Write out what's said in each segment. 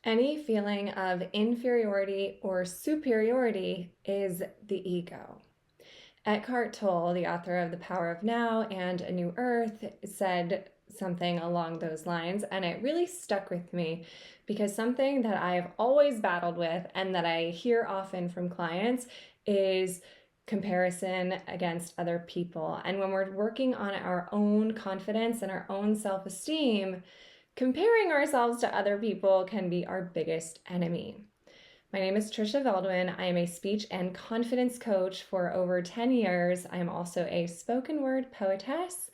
Any feeling of inferiority or superiority is the ego. Eckhart Tolle, the author of The Power of Now and A New Earth, said something along those lines, and it really stuck with me because something that I've always battled with and that I hear often from clients is comparison against other people. And when we're working on our own confidence and our own self-esteem, comparing ourselves to other people can be our biggest enemy. My name is Trisha Veldwin. I am a speech and confidence coach for over 10 years. I am also a spoken word poetess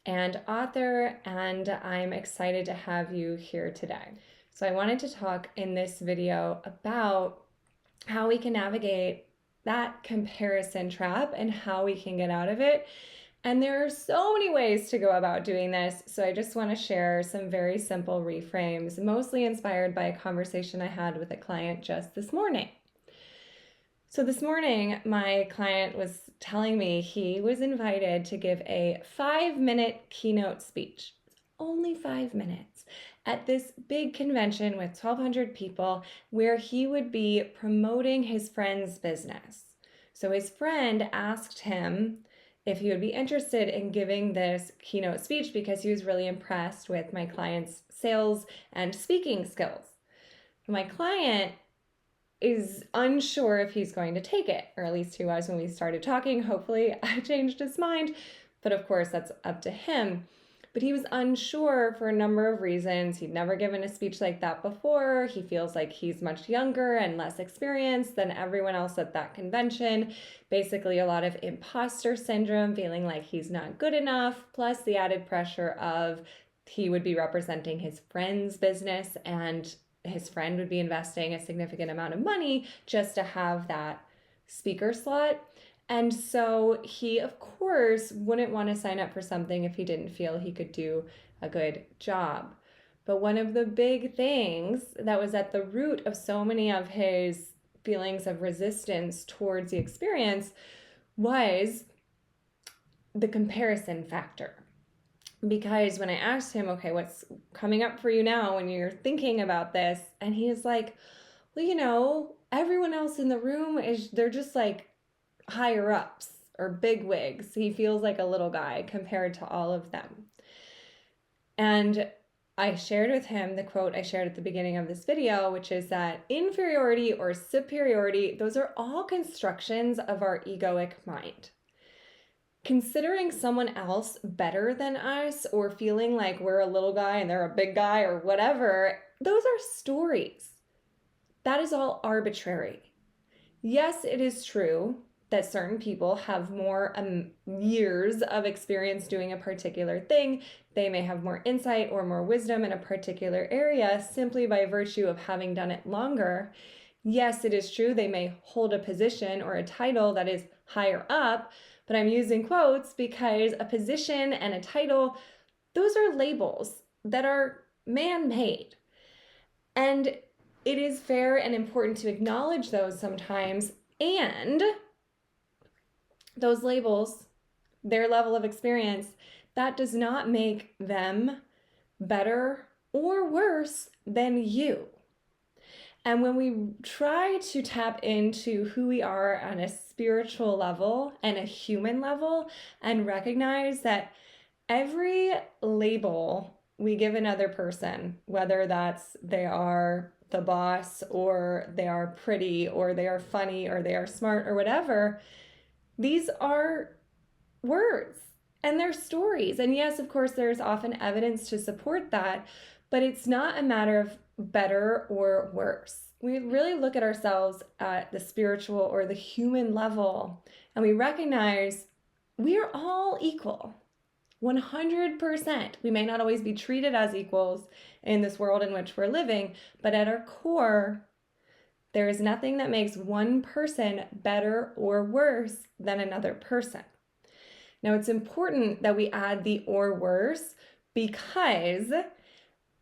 and author, and I'm excited to have you here today. So I wanted to talk in this video about how we can navigate that comparison trap and how we can get out of it. And there are so many ways to go about doing this, so I just want to share some very simple reframes, mostly inspired by a conversation I had with a client just this morning. So this morning, my client was telling me he was invited to give a 5-minute keynote speech, only 5 minutes, at this big convention with 1,200 people where he would be promoting his friend's business. So his friend asked him if he would be interested in giving this keynote speech because he was really impressed with my client's sales and speaking skills. My client is unsure if he's going to take it, or at least he was when we started talking. Hopefully I changed his mind, but of course that's up to him. But he was unsure for a number of reasons. He'd never given a speech like that before. He feels like he's much younger and less experienced than everyone else at that convention. Basically, a lot of imposter syndrome, feeling like he's not good enough, plus the added pressure of he would be representing his friend's business and his friend would be investing a significant amount of money just to have that speaker slot. And so he, of course, wouldn't want to sign up for something if he didn't feel he could do a good job. But one of the big things that was at the root of so many of his feelings of resistance towards the experience was the comparison factor. Because when I asked him, okay, what's coming up for you now when you're thinking about this? And he was like, well, everyone else in the room they're just like higher ups or big wigs. He feels like a little guy compared to all of them. And I shared with him the quote I shared at the beginning of this video, which is that inferiority or superiority, those are all constructions of our egoic mind. Considering someone else better than us or feeling like we're a little guy and they're a big guy or whatever, those are stories. That is all arbitrary. Yes, it is true that certain people have more years of experience doing a particular thing. They may have more insight or more wisdom in a particular area simply by virtue of having done it longer. Yes, it is true they may hold a position or a title that is higher up, but I'm using quotes because a position and a title, those are labels that are man-made. And it is fair and important to acknowledge those sometimes, and those labels, their level of experience, that does not make them better or worse than you. And when we try to tap into who we are on a spiritual level and a human level and recognize that every label we give another person, whether that's they are the boss or they are pretty or they are funny or they are smart or whatever, these are words and they're stories. And yes, of course, there's often evidence to support that, but it's not a matter of better or worse. We really look at ourselves at the spiritual or the human level, and we recognize we are all equal. 100%. We may not always be treated as equals in this world in which we're living, but at our core, there is nothing that makes one person better or worse than another person. Now, it's important that we add the or worse because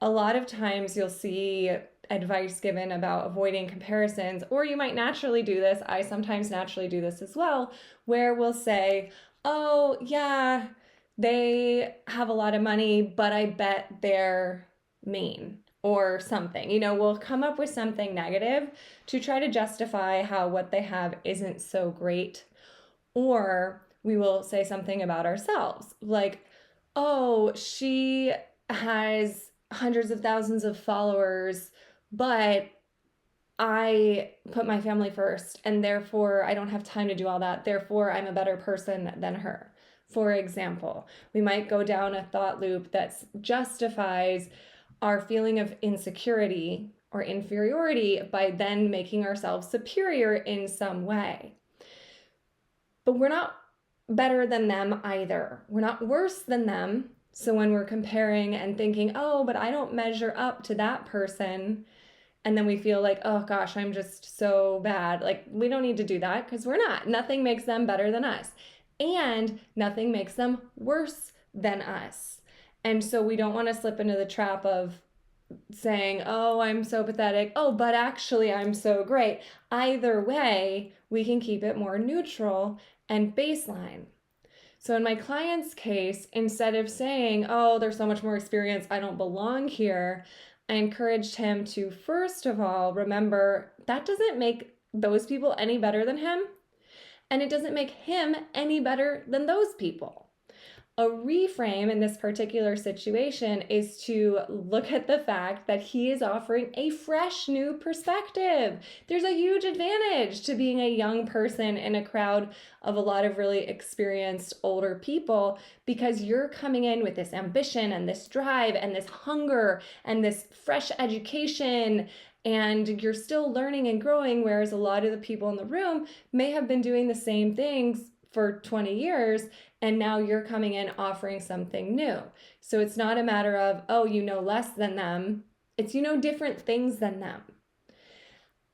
a lot of times you'll see advice given about avoiding comparisons, or you might naturally do this. I sometimes naturally do this as well, where we'll say, oh, yeah, they have a lot of money, but I bet they're mean. or something. We'll come up with something negative to try to justify how what they have isn't so great. Or we will say something about ourselves, like, oh, she has hundreds of thousands of followers, but I put my family first, and therefore I don't have time to do all that. Therefore, I'm a better person than her. For example, we might go down a thought loop that justifies our feeling of insecurity or inferiority by then making ourselves superior in some way. But we're not better than them either. We're not worse than them. So when we're comparing and thinking, oh, but I don't measure up to that person, and then we feel like, oh gosh, I'm just so bad. Like, we don't need to do that because we're not. Nothing makes them better than us. And nothing makes them worse than us. And so we don't want to slip into the trap of saying, oh, I'm so pathetic. Oh, but actually, I'm so great. Either way, we can keep it more neutral and baseline. So in my client's case, instead of saying, oh, there's so much more experience, I don't belong here, I encouraged him to, first of all, remember that doesn't make those people any better than him, and it doesn't make him any better than those people. A reframe in this particular situation is to look at the fact that he is offering a fresh new perspective. There's a huge advantage to being a young person in a crowd of a lot of really experienced older people, because you're coming in with this ambition and this drive and this hunger and this fresh education, and you're still learning and growing, whereas a lot of the people in the room may have been doing the same things for 20 years, and now you're coming in offering something new. So it's not a matter of, oh, you know less than them. It's, you know, different things than them.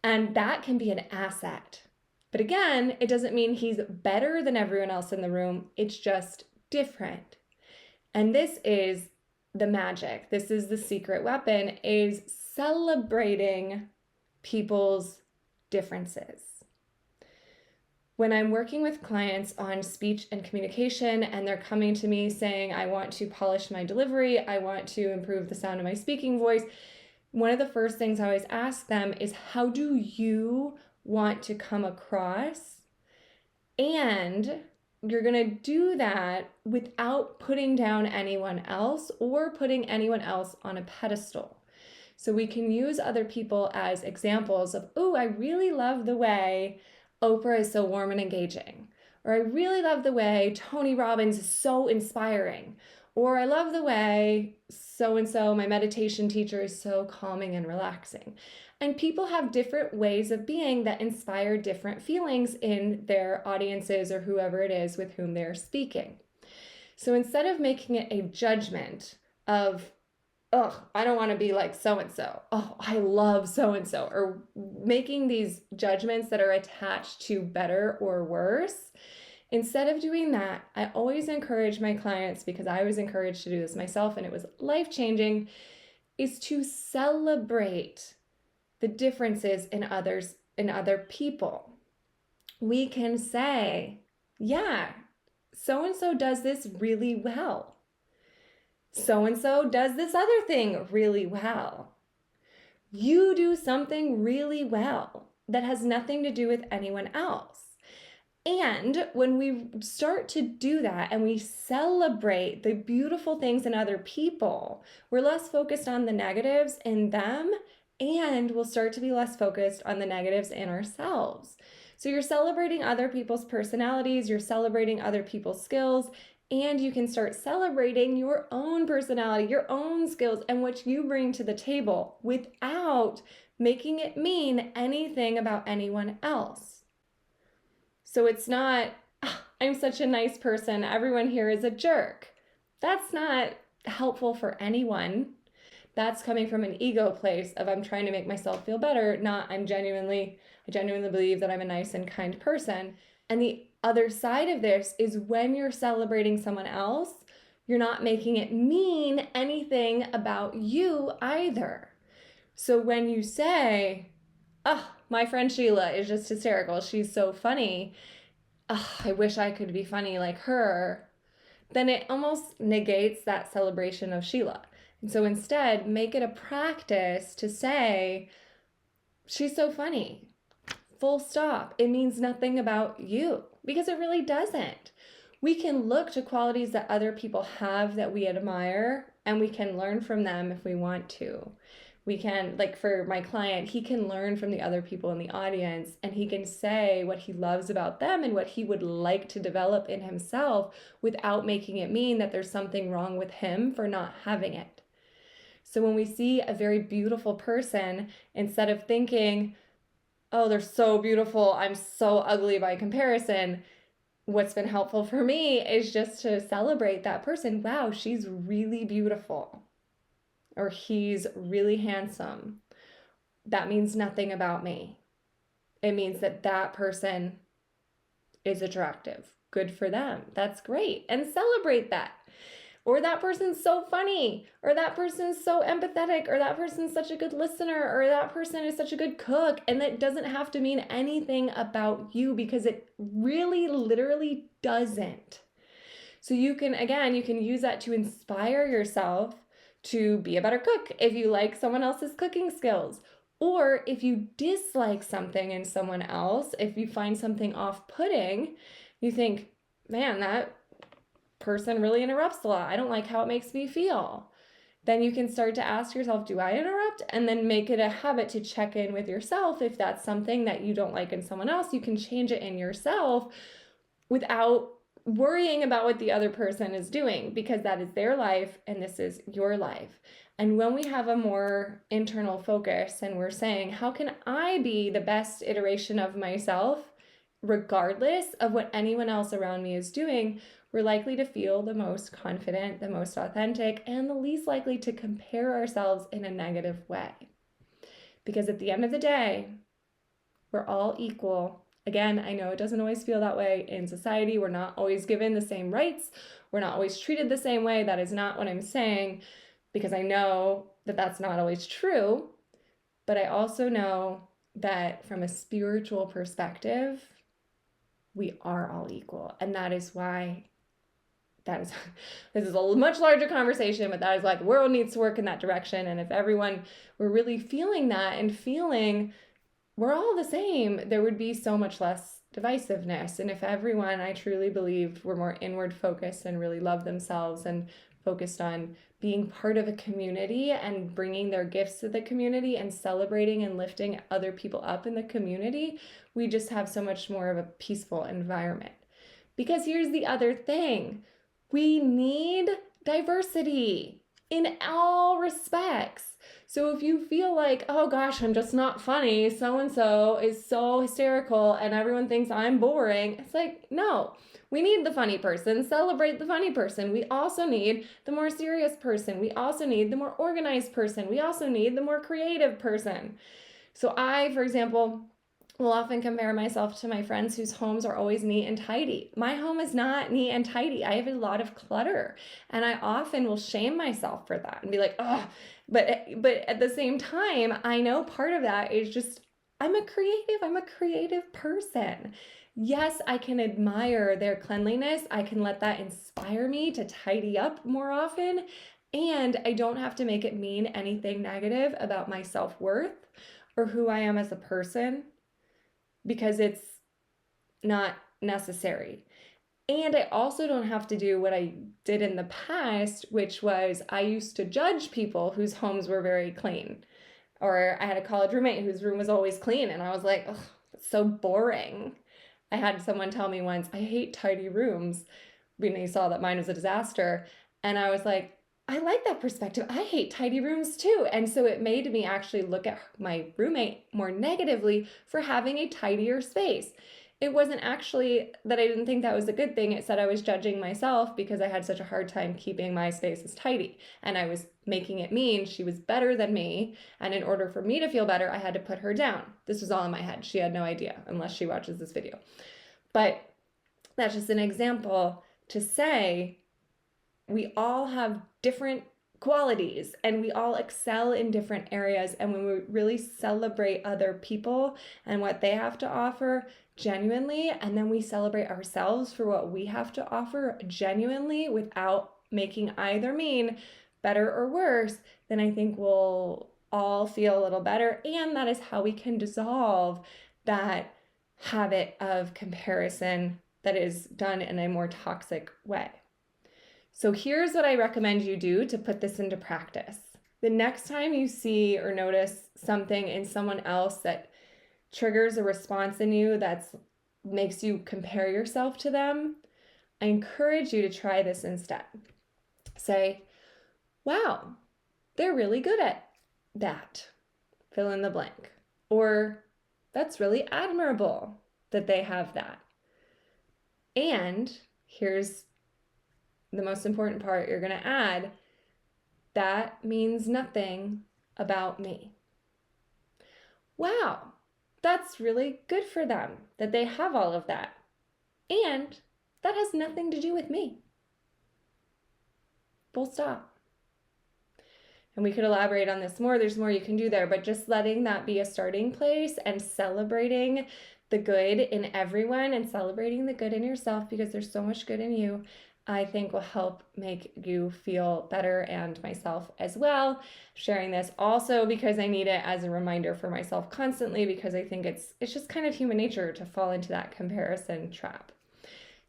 And that can be an asset. But again, it doesn't mean he's better than everyone else in the room. It's just different. And this is the magic. This is the secret weapon, is celebrating people's differences. When I'm working with clients on speech and communication, and they're coming to me saying, I want to polish my delivery, I want to improve the sound of my speaking voice, one of the first things I always ask them is, how do you want to come across? And you're going to do that without putting down anyone else or putting anyone else on a pedestal. So we can use other people as examples of, oh, I really love the way Oprah is so warm and engaging. Or I really love the way Tony Robbins is so inspiring. Or I love the way so-and-so, my meditation teacher, is so calming and relaxing. And people have different ways of being that inspire different feelings in their audiences or whoever it is with whom they're speaking. So instead of making it a judgment of, oh, I don't want to be like so-and-so. Oh, I love so-and-so. Or making these judgments that are attached to better or worse. Instead of doing that, I always encourage my clients, because I was encouraged to do this myself and it was life-changing, is to celebrate the differences in others, in other people. We can say, yeah, so-and-so does this really well. So-and-so does this other thing really well. You do something really well that has nothing to do with anyone else. And when we start to do that and we celebrate the beautiful things in other people, we're less focused on the negatives in them, and we'll start to be less focused on the negatives in ourselves. So you're celebrating other people's personalities, you're celebrating other people's skills, and you can start celebrating your own personality, your own skills, and what you bring to the table without making it mean anything about anyone else. So it's not, oh, I'm such a nice person, everyone here is a jerk. That's not helpful for anyone. That's coming from an ego place of, I'm trying to make myself feel better, not I genuinely believe that I'm a nice and kind person. And the other side of this is, when you're celebrating someone else, you're not making it mean anything about you either. So when you say, oh, my friend Sheila is just hysterical, she's so funny, oh, I wish I could be funny like her, then it almost negates that celebration of Sheila. And so instead, make it a practice to say, she's so funny. Full stop. It means nothing about you, because it really doesn't. We can look to qualities that other people have that we admire, and we can learn from them if we want to. We can, like for my client, he can learn from the other people in the audience, and he can say what he loves about them and what he would like to develop in himself without making it mean that there's something wrong with him for not having it. So when we see a very beautiful person, instead of thinking, oh, they're so beautiful, I'm so ugly by comparison, what's been helpful for me is just to celebrate that person. Wow, she's really beautiful. Or he's really handsome. That means nothing about me. It means that that person is attractive. Good for them. That's great. And celebrate that. Or that person's so funny, or that person's so empathetic, or that person's such a good listener, or that person is such a good cook. And that doesn't have to mean anything about you, because it really literally doesn't. So you can use that to inspire yourself to be a better cook if you like someone else's cooking skills. Or if you dislike something in someone else, if you find something off-putting, you think, man, that person really interrupts a lot. I don't like how it makes me feel. Then you can start to ask yourself, do I interrupt? And then make it a habit to check in with yourself. If that's something that you don't like in someone else, you can change it in yourself without worrying about what the other person is doing, because that is their life and this is your life. And when we have a more internal focus and we're saying, how can I be the best iteration of myself, regardless of what anyone else around me is doing, we're likely to feel the most confident, the most authentic, and the least likely to compare ourselves in a negative way. Because at the end of the day, we're all equal. Again, I know it doesn't always feel that way in society. We're not always given the same rights. We're not always treated the same way. That is not what I'm saying, because I know that that's not always true. But I also know that from a spiritual perspective, we are all equal. And that is why this is a much larger conversation, but that is why the world needs to work in that direction. And if everyone were really feeling that and feeling we're all the same, there would be so much less divisiveness. And if everyone, I truly believed, were more inward focused and really loved themselves and focused on being part of a community and bringing their gifts to the community and celebrating and lifting other people up in the community, we just have so much more of a peaceful environment. Because here's the other thing, we need diversity in all respects. So if you feel like, oh gosh, I'm just not funny, so-and-so is so hysterical and everyone thinks I'm boring, it's like, no, we need the funny person, celebrate the funny person. We also need the more serious person. We also need the more organized person. We also need the more creative person. So I, for example, will often compare myself to my friends whose homes are always neat and tidy. My home is not neat and tidy. I have a lot of clutter, and I often will shame myself for that and be like, oh, but at the same time, I know part of that is just I'm a creative person. Yes, I can admire their cleanliness. I can let that inspire me to tidy up more often, and I don't have to make it mean anything negative about my self-worth or who I am as a person, because it's not necessary. And I also don't have to do what I did in the past, which was I used to judge people whose homes were very clean. Or I had a college roommate whose room was always clean, and I was like, oh, that's so boring. I had someone tell me once, I hate tidy rooms, when they saw that mine was a disaster. And I was like, I like that perspective. I hate tidy rooms too. And so it made me actually look at my roommate more negatively for having a tidier space. It wasn't actually that I didn't think that was a good thing. It said I was judging myself because I had such a hard time keeping my spaces tidy. And I was making it mean she was better than me. And in order for me to feel better, I had to put her down. This was all in my head. She had no idea unless she watches this video. But that's just an example to say we all have different qualities and we all excel in different areas. And when we really celebrate other people and what they have to offer genuinely, and then we celebrate ourselves for what we have to offer genuinely without making either mean better or worse, then I think we'll all feel a little better. And that is how we can dissolve that habit of comparison that is done in a more toxic way. So here's what I recommend you do to put this into practice. The next time you see or notice something in someone else that triggers a response in you that makes you compare yourself to them, I encourage you to try this instead. Say, wow, they're really good at that. Fill in the blank. Or that's really admirable that they have that. And here's the most important part you're going to add, that means nothing about me. Wow, that's really good for them that they have all of that. And that has nothing to do with me. Full stop. And we could elaborate on this more. There's more you can do there, but just letting that be a starting place and celebrating the good in everyone and celebrating the good in yourself, because there's so much good in you, I think will help make you feel better, and myself as well. Sharing this also because I need it as a reminder for myself constantly, because I think it's just kind of human nature to fall into that comparison trap.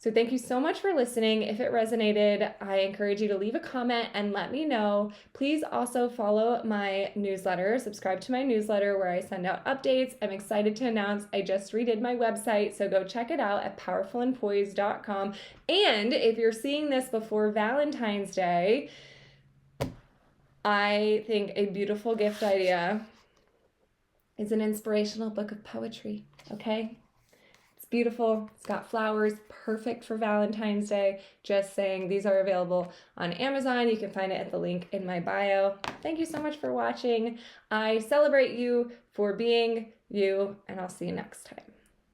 So thank you so much for listening. If it resonated, I encourage you to leave a comment and let me know. Please also follow my newsletter, subscribe to my newsletter where I send out updates. I'm excited to announce I just redid my website, so go check it out at powerfulandpoised.com. And if you're seeing this before Valentine's Day, I think a beautiful gift idea is an inspirational book of poetry, okay? Beautiful. It's got flowers, perfect for Valentine's Day. Just saying, these are available on Amazon. You can find it at the link in my bio. Thank you so much for watching. I celebrate you for being you, and I'll see you next time.